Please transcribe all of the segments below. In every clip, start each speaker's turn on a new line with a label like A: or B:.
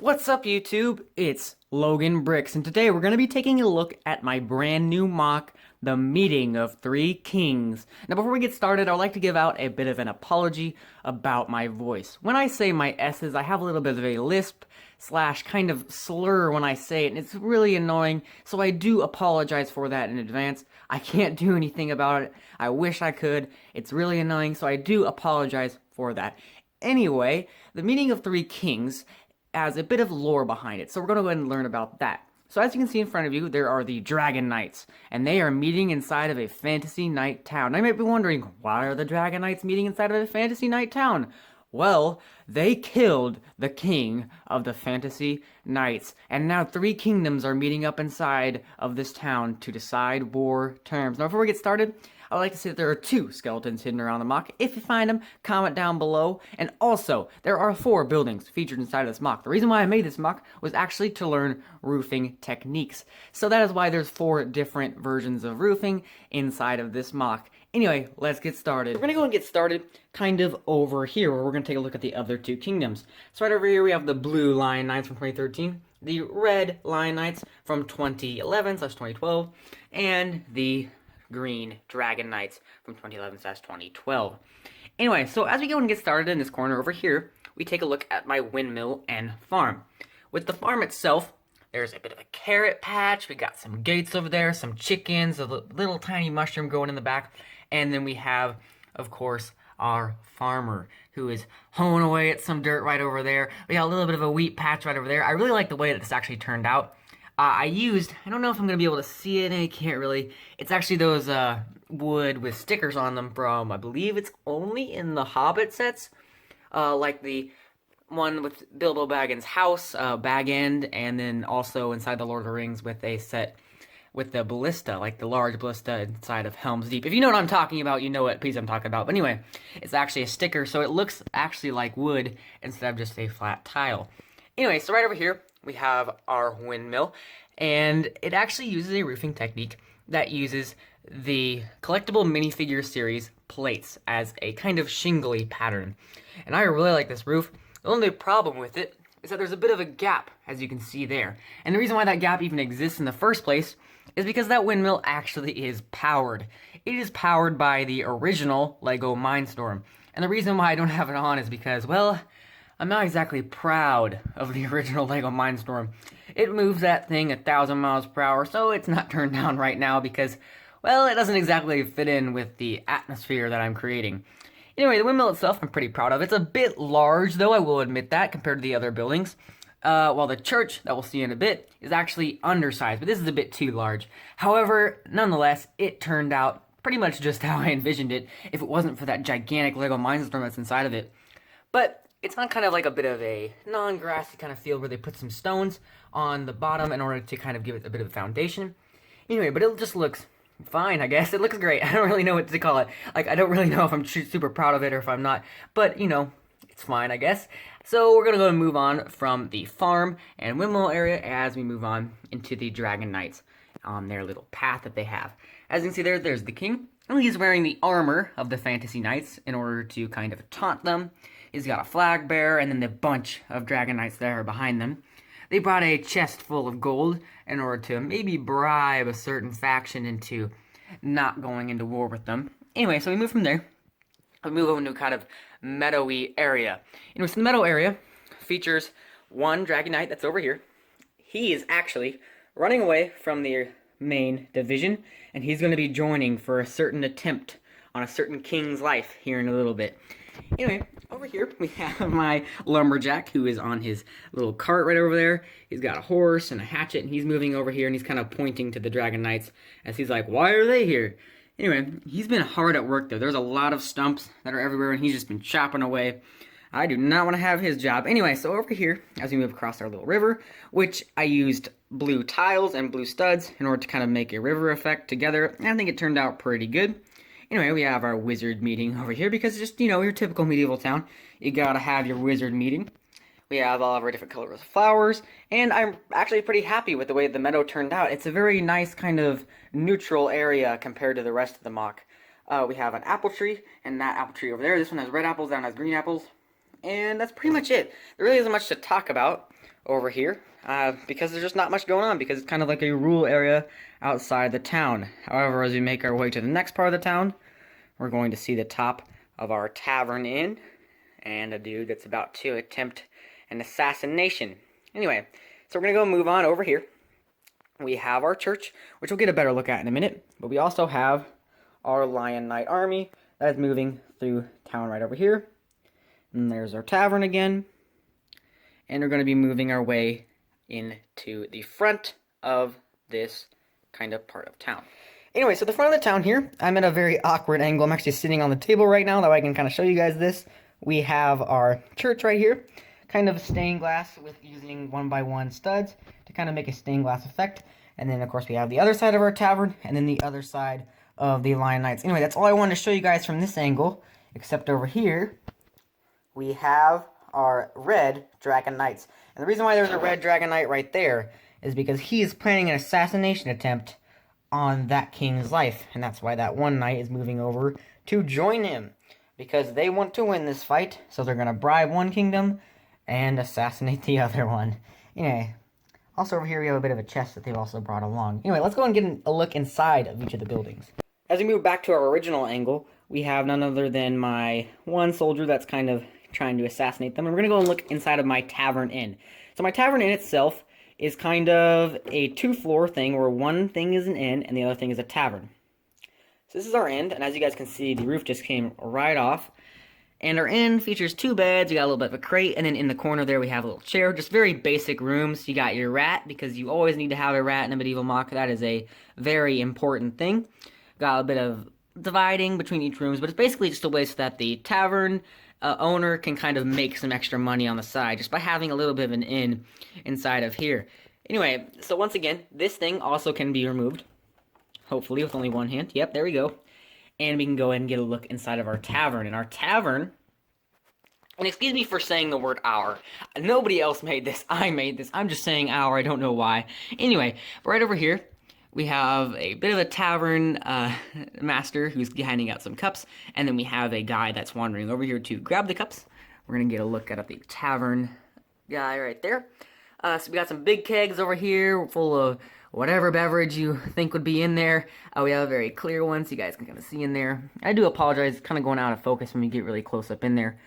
A: What's up, YouTube? It's Logan Bricks, and today we're going to be taking a look at my brand new mock, The Meeting of Three Kings. Now, before we get started, I'd like to give out a bit of an apology about my voice. When I say my S's, I have a little bit of a lisp slash kind of slur when I say it, and it's really annoying, so I do apologize for that in advance. I can't do anything about it. I wish I could. It's really annoying, so I do apologize for that. Anyway, The Meeting of Three Kings has a bit of lore behind it, so we're going to go ahead and learn about that. So as you can see in front of you, there are the Dragon Knights, and they are meeting inside of a fantasy night town. Now, you might be wondering, why are the Dragon Knights meeting inside of a fantasy night town? Well, they killed the king of the fantasy knights, and now three kingdoms are meeting up inside of this town to decide war terms. Now, before we get started, I would like to say that there are two skeletons hidden around the mock. If you find them, comment down below. And also, there are 4 buildings featured inside of this mock. The reason why I made this mock was actually to learn roofing techniques. So that is why there's 4 different versions of roofing inside of this mock. Anyway, let's get started. We're going to go and get started kind of over here, where we're going to take a look at the other 2 kingdoms. So right over here, we have the blue Lion Knights from 2013, the red Lion Knights from 2011/2012, and the green Dragon Knights from 2011/2012. Anyway, so as we go and get started in this corner over here, we take a look at my windmill and farm. With the farm itself, there's a bit of a carrot patch, we got some gates over there, some chickens, a little tiny mushroom growing in the back, and then we have, of course, our farmer, who is hoeing away at some dirt right over there. We got a little bit of a wheat patch right over there. I really like the way that this actually turned out. I don't know if I'm going to be able to see it, and I can't really. It's actually those wood with stickers on them from, I believe it's only in the Hobbit sets, like the one with Bilbo Baggins' house, Bag End, and then also inside the Lord of the Rings with a set with the ballista, like the large ballista inside of Helm's Deep. If you know what I'm talking about, you know what piece I'm talking about. But anyway, it's actually a sticker, so it looks actually like wood instead of just a flat tile. Anyway, so right over here, we have our windmill, and it actually uses a roofing technique that uses the collectible minifigure series plates as a kind of shingly pattern. And I really like this roof. The only problem with it is that there's a bit of a gap, as you can see there. And the reason why that gap even exists in the first place is because that windmill actually is powered. It is powered by the original Lego Mindstorm. And the reason why I don't have it on is because, well, I'm not exactly proud of the original Lego Mindstorm. It moves that thing 1,000 miles per hour, so it's not turned down right now because, well, it doesn't exactly fit in with the atmosphere that I'm creating. Anyway, the windmill itself, I'm pretty proud of. It's a bit large, though, I will admit that, compared to the other buildings. While the church, that we'll see in a bit, is actually undersized, but this is a bit too large. However, nonetheless, it turned out pretty much just how I envisioned it, if it wasn't for that gigantic Lego Mindstorm that's inside of it. But it's on kind of like a bit of a non-grassy kind of field where they put some stones on the bottom in order to kind of give it a bit of a foundation. Anyway, but it just looks fine, I guess. It looks great. I don't really know what to call it. Like, I don't really know if I'm super proud of it or if I'm not. But, you know, it's fine, I guess. So we're going to go and move on from the farm and windmill area as we move on into the Dragon Knights on their little path that they have. As you can see there, there's the king. And he's wearing the armor of the Fantasy Knights in order to kind of taunt them. He's got a flag bearer and then the bunch of Dragon Knights there behind them. They brought a chest full of gold in order to maybe bribe a certain faction into not going into war with them. Anyway, so we move from there. We move over to kind of meadowy area. So the meadow area features one Dragon Knight that's over here. He is actually running away from the main division, and he's going to be joining for a certain attempt on a certain king's life here in a little bit. Anyway, over here we have my lumberjack who is on his little cart right over there. He's got a horse and a hatchet, and he's moving over here, and he's kind of pointing to the Dragon Knights as he's like, why are they here? Anyway, he's been hard at work, though. There's a lot of stumps that are everywhere, and he's just been chopping away. I do not want to have his job. Anyway, so over here, as we move across our little river, which I used blue tiles and blue studs in order to kind of make a river effect together, and I think it turned out pretty good. Anyway, we have our wizard meeting over here because just, your typical medieval town. You gotta have your wizard meeting. We have all of our different colors of flowers, and I'm actually pretty happy with the way the meadow turned out. It's a very nice kind of neutral area compared to the rest of the mock. We have an apple tree, and that apple tree over there. This one has red apples, that one has green apples. And that's pretty much it. There really isn't much to talk about. over here because there's just not much going on because it's kind of like a rural area outside the town. However, as we make our way to the next part of the town, we're going to see the top of our tavern inn and a dude that's about to attempt an assassination. Anyway, so we're going to go move on over here. We have our church, which we'll get a better look at in a minute, but we also have our Lion Knight army that is moving through town right over here. And there's our tavern again. And we're going to be moving our way into the front of this kind of part of town. Anyway, so the front of the town here, I'm at a very awkward angle. I'm actually sitting on the table right now, that way I can kind of show you guys this. We have our church right here, kind of stained glass with using 1x1 studs to kind of make a stained glass effect. And then, of course, we have the other side of our tavern, and then the other side of the Lion Knights. Anyway, that's all I wanted to show you guys from this angle, except over here, we have our red Dragon Knights. And the reason why there's a red Dragon Knight right there is because he is planning an assassination attempt on that king's life. And that's why that one knight is moving over to join him. Because they want to win this fight, so they're going to bribe one kingdom and assassinate the other one. Anyway, also over here we have a bit of a chest that they've also brought along. Anyway, let's go and get a look inside of each of the buildings. As we move back to our original angle, we have none other than my one soldier that's kind of trying to assassinate them. And we're going to go and look inside of my tavern inn. So my tavern inn itself is kind of a two-floor thing where one thing is an inn and the other thing is a tavern. So this is our inn, and as you guys can see, the roof just came right off. And our inn features two beds, you got a little bit of a crate, and then in the corner there we have a little chair. Just very basic rooms. You got your rat, because you always need to have a rat in a medieval mock. That is a very important thing. Got a bit of dividing between each rooms, but it's basically just a way so that the tavern owner can kind of make some extra money on the side just by having a little bit of an inn inside of here. Anyway, so once again, this thing also can be removed, hopefully with only one hand. Yep, there we go. And we can go ahead and get a look inside of our tavern. And our tavern, and excuse me for saying the word our, nobody else made this, I made this, I'm just saying our, I don't know why. Anyway, right over here, we have a bit of a tavern master who's handing out some cups, and then we have a guy that's wandering over here to grab the cups. We're going to get a look at the tavern guy right there. So we got some big kegs over here full of whatever beverage you think would be in there. We have a very clear one so you guys can kind of see in there. I do apologize, it's kind of going out of focus when we get really close up in there.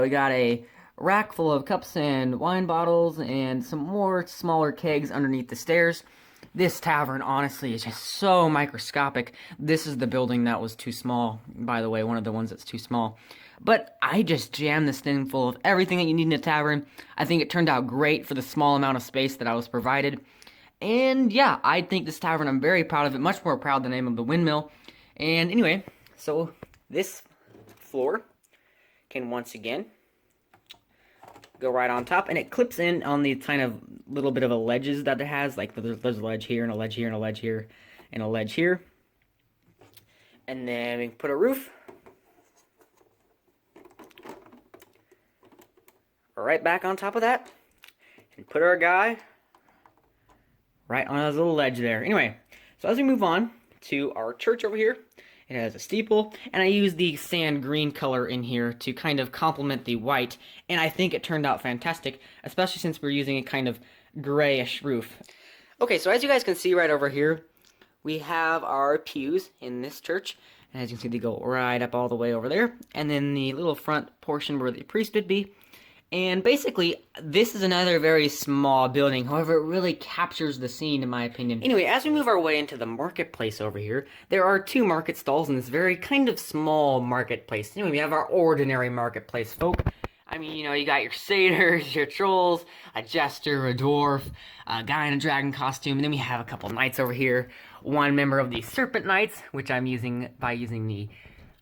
A: We got a rack full of cups and wine bottles and some more smaller kegs underneath the stairs. This tavern, honestly, is just so microscopic. This is the building that was too small, by the way, one of the ones that's too small. But I just jammed this thing full of everything that you need in a tavern. I think it turned out great for the small amount of space that I was provided. And yeah, I think this tavern, I'm very proud of it, much more proud than I am of the windmill. And anyway, so this floor can once again go right on top, and it clips in on the kind of little bit of a ledges that it has, like there's a ledge here, and a ledge here, and a ledge here, and a ledge here. And then we can put a roof right back on top of that, and put our guy right on his little ledge there. Anyway, so as we move on to our church over here, it has a steeple, and I used the sand green color in here to kind of complement the white, and I think it turned out fantastic, especially since we're using a kind of grayish roof. Okay, so as you guys can see right over here, we have our pews in this church, and as you can see, they go right up all the way over there, and then the little front portion where the priest would be. And basically, this is another very small building. However, it really captures the scene, in my opinion. Anyway, as we move our way into the marketplace over here, there are two market stalls in this very kind of small marketplace. Anyway, we have our ordinary marketplace folk. I mean, you know, you got your satyrs, your trolls, a jester, a dwarf, a guy in a dragon costume, and then we have a couple knights over here. One member of the Serpent Knights, which I'm using by using the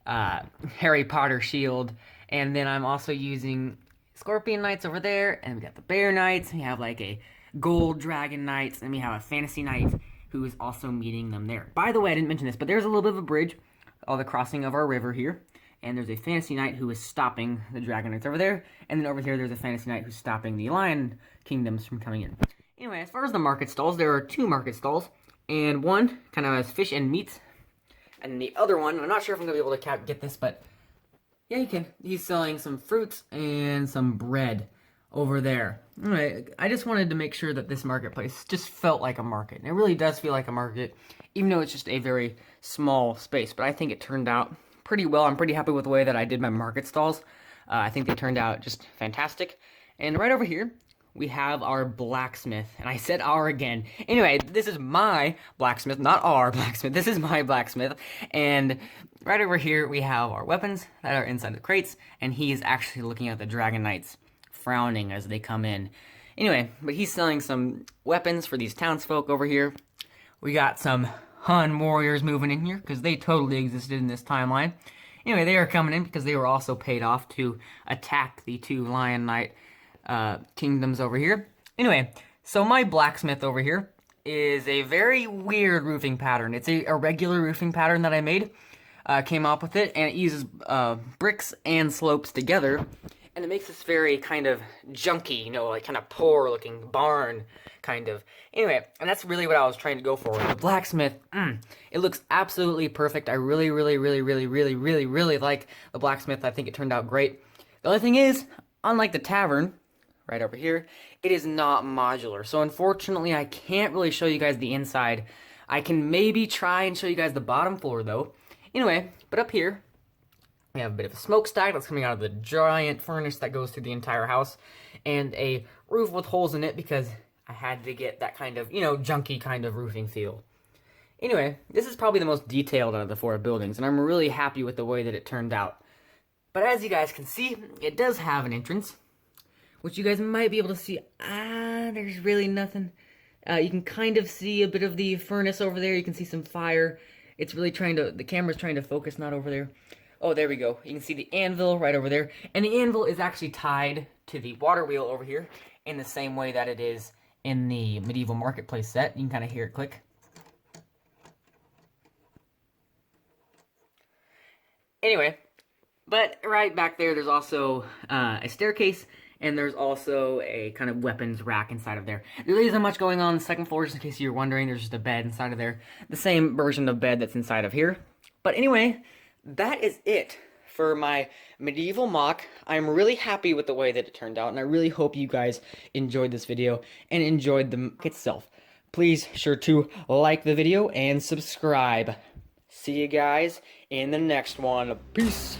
A: Harry Potter shield, and then I'm also using Scorpion Knights over there, and we got the Bear Knights, we have like a Gold Dragon Knights, and we have a Fantasy Knight who is also meeting them there. By the way, I didn't mention this, but there's a little bit of a bridge of the crossing of our river here, and there's a Fantasy Knight who is stopping the Dragon Knights over there, and then over here there's a Fantasy Knight who's stopping the Lion Kingdoms from coming in. Anyway, as far as the market stalls, there are two market stalls, and one kind of has fish and meats, and the other one, I'm not sure if I'm going to be able to get this, but yeah, you can. He's selling some fruits and some bread over there. Anyway, I just wanted to make sure that this marketplace just felt like a market. And it really does feel like a market, even though it's just a very small space. But I think it turned out pretty well. I'm pretty happy with the way that I did my market stalls. I think they turned out just fantastic. And right over here, we have our blacksmith. And I said our again. Anyway, this is my blacksmith, not our blacksmith. This is my blacksmith. And right over here, we have our weapons that are inside the crates. And he is actually looking at the Dragon Knights, frowning as they come in. Anyway, but he's selling some weapons for these townsfolk over here. We got some Hun warriors moving in here, because they totally existed in this timeline. Anyway, they are coming in because they were also paid off to attack the 2 Lion Knight kingdoms over here. Anyway, so my blacksmith over here is a very weird roofing pattern. It's a irregular roofing pattern that I made. Came up with it, and it uses bricks and slopes together. And it makes this very kind of junky, you know, like kind of poor looking barn kind of. Anyway, and that's really what I was trying to go for. The blacksmith, it looks absolutely perfect. I really like the blacksmith. I think it turned out great. The only thing is, unlike the tavern, right over here, it is not modular. So unfortunately, I can't really show you guys the inside. I can maybe try and show you guys the bottom floor though. Anyway, but up here, we have a bit of a smokestack that's coming out of the giant furnace that goes through the entire house, and a roof with holes in it because I had to get that kind of, you know, junky kind of roofing feel. Anyway, this is probably the most detailed out of the 4 buildings, and I'm really happy with the way that it turned out. But as you guys can see, it does have an entrance, which you guys might be able to see. There's really nothing. You can kind of see a bit of the furnace over there. You can see some fire. It's really the camera's trying to focus not over there. Oh, there we go. You can see the anvil right over there. And the anvil is actually tied to the water wheel over here in the same way that it is in the medieval marketplace set. You can kind of hear it click. Anyway, but right back there's also a staircase, and there's also a kind of weapons rack inside of there. There really isn't much going on the second floor, just in case you're wondering. There's just a bed inside of there. The same version of bed that's inside of here. But anyway, that is it for my medieval mock. I'm really happy with the way that it turned out, and I really hope you guys enjoyed this video and enjoyed the mock itself. Please sure to like the video and subscribe. See you guys in the next one. Peace.